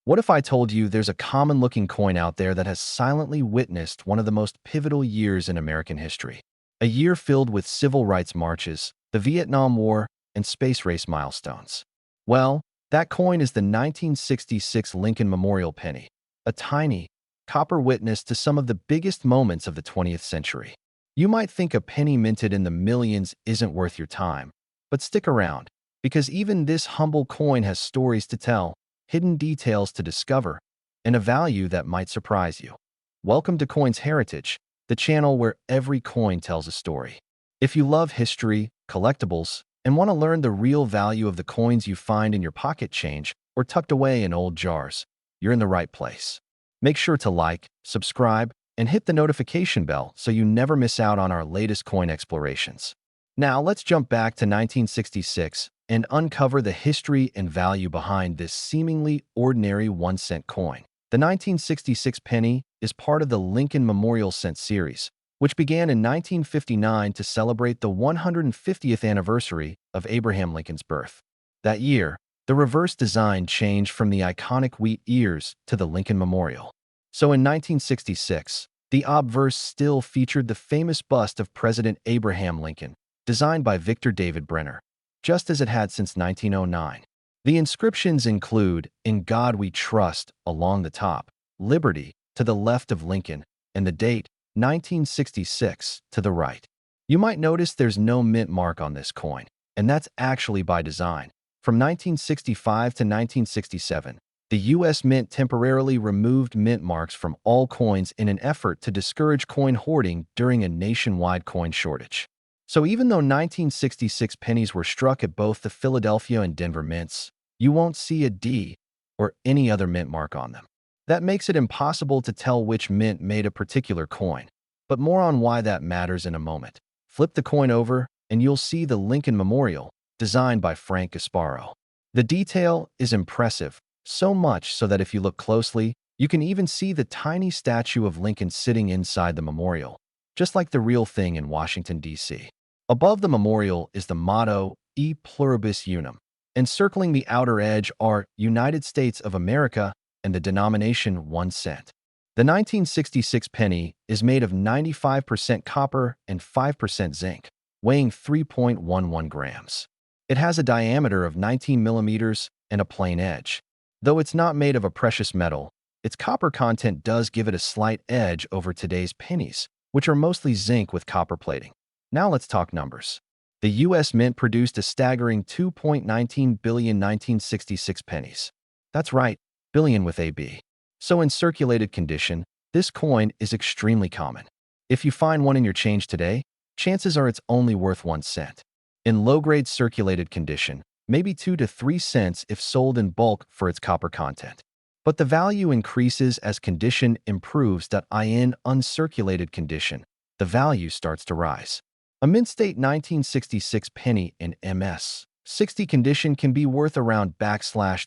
What if I told you there's a common-looking coin out there that has silently witnessed one of the most pivotal years in American history? A year filled with civil rights marches, the Vietnam War, and space race milestones. Well, that coin is the 1966 Lincoln Memorial Penny, a tiny, copper witness to some of the biggest moments of the 20th century. You might think a penny minted in the millions isn't worth your time, but stick around, because even this humble coin has stories to tell, hidden details to discover, and a value that might surprise you. Welcome to Coins Heritage, the channel where every coin tells a story. If you love history, collectibles, and want to learn the real value of the coins you find in your pocket change or tucked away in old jars, you're in the right place. Make sure to like, subscribe, and hit the notification bell so you never miss out on our latest coin explorations. Now let's jump back to 1966 and uncover the history and value behind this seemingly ordinary 1-cent coin. The 1966 penny is part of the Lincoln Memorial Cent series, which began in 1959 to celebrate the 150th anniversary of Abraham Lincoln's birth. That year, the reverse design changed from the iconic wheat ears to the Lincoln Memorial. So in 1966, the obverse still featured the famous bust of President Abraham Lincoln, designed by Victor David Brenner, just as it had since 1909. The inscriptions include, "In God We Trust," along the top, "Liberty," to the left of Lincoln, and the date, 1966, to the right. You might notice there's no mint mark on this coin, and that's actually by design. From 1965 to 1967, the U.S. Mint temporarily removed mint marks from all coins in an effort to discourage coin hoarding during a nationwide coin shortage. So even though 1966 pennies were struck at both the Philadelphia and Denver mints, you won't see a D or any other mint mark on them. That makes it impossible to tell which mint made a particular coin, but more on why that matters in a moment. Flip the coin over, and you'll see the Lincoln Memorial, designed by Frank Gasparo. The detail is impressive, so much so that if you look closely, you can even see the tiny statue of Lincoln sitting inside the memorial, just like the real thing in Washington, D.C. Above the memorial is the motto, E Pluribus Unum. Encircling the outer edge are United States of America and the denomination 1 cent. The 1966 penny is made of 95% copper and 5% zinc, weighing 3.11 grams. It has a diameter of 19 millimeters and a plain edge. Though it's not made of a precious metal, its copper content does give it a slight edge over today's pennies, which are mostly zinc with copper plating. Now let's talk numbers. The U.S. Mint produced a staggering 2.19 billion 1966 pennies. That's right, billion with a B. So in circulated condition, this coin is extremely common. If you find one in your change today, chances are it's only worth 1 cent. In low-grade circulated condition, maybe 2 to 3 cents if sold in bulk for its copper content. But the value increases as condition improves. In uncirculated condition, the value starts to rise. A mint state 1966 penny in MS 60 condition can be worth around $5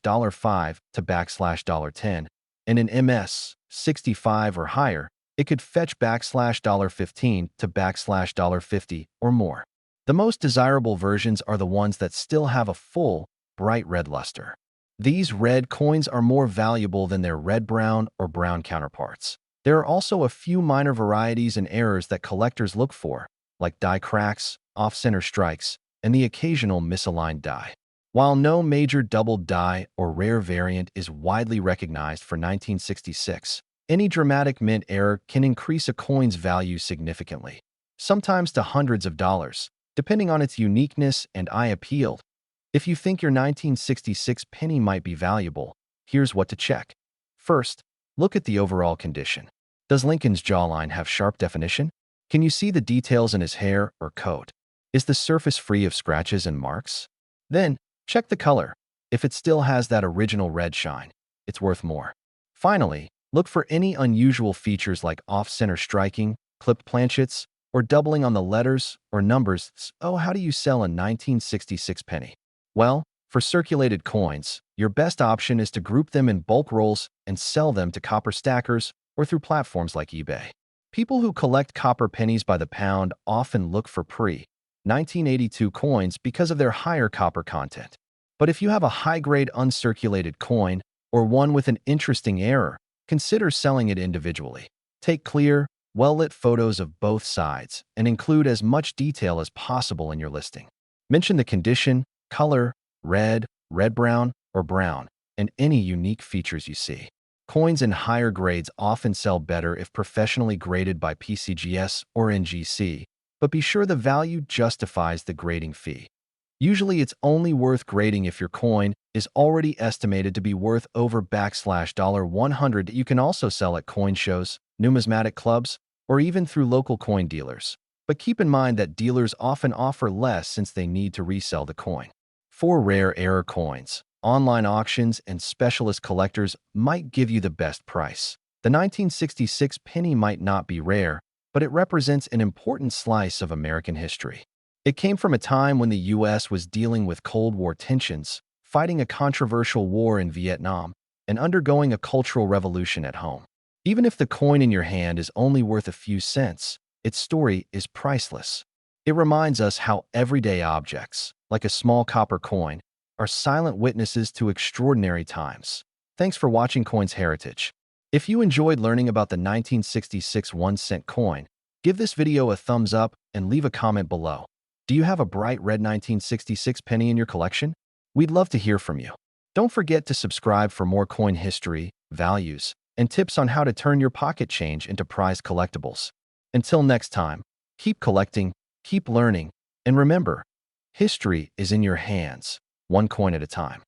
to $10, and in MS 65 or higher, it could fetch $15 to $50 or more. The most desirable versions are the ones that still have a full, bright red luster. These red coins are more valuable than their red-brown or brown counterparts. There are also a few minor varieties and errors that collectors look for, like die cracks, off-center strikes, and the occasional misaligned die. While no major double die or rare variant is widely recognized for 1966, any dramatic mint error can increase a coin's value significantly, sometimes to hundreds of dollars, depending on its uniqueness and eye appeal. If you think your 1966 penny might be valuable, here's what to check. First, look at the overall condition. Does Lincoln's jawline have sharp definition? Can you see the details in his hair or coat? Is the surface free of scratches and marks? Then, check the color. If it still has that original red shine, it's worth more. Finally, look for any unusual features like off-center striking, clipped planchets, or doubling on the letters or numbers. Oh, how do you sell a 1966 penny? Well, for circulated coins, your best option is to group them in bulk rolls and sell them to copper stackers or through platforms like eBay. People who collect copper pennies by the pound often look for pre-1982 coins because of their higher copper content. But if you have a high-grade uncirculated coin or one with an interesting error, consider selling it individually. Take clear, well-lit photos of both sides and include as much detail as possible in your listing. Mention the condition, color, red brown, or brown, and any unique features you see. Coins in higher grades often sell better if professionally graded by PCGS or NGC, but be sure the value justifies the grading fee. Usually it's only worth grading if your coin is already estimated to be worth over $100. You can also sell at coin shows, numismatic clubs, or even through local coin dealers. But keep in mind that dealers often offer less since they need to resell the coin. For rare error coins, online auctions and specialist collectors might give you the best price. The 1966 penny might not be rare, but it represents an important slice of American history. It came from a time when the U.S. was dealing with Cold War tensions, fighting a controversial war in Vietnam, and undergoing a cultural revolution at home. Even if the coin in your hand is only worth a few cents, its story is priceless. It reminds us how everyday objects, like a small copper coin, are silent witnesses to extraordinary times. Thanks for watching Coins Heritage. If you enjoyed learning about the 1966 1-cent coin, give this video a thumbs up and leave a comment below. Do you have a bright red 1966 penny in your collection? We'd love to hear from you. Don't forget to subscribe for more coin history, values, and tips on how to turn your pocket change into prized collectibles. Until next time, keep collecting, keep learning, and remember, history is in your hands, one coin at a time.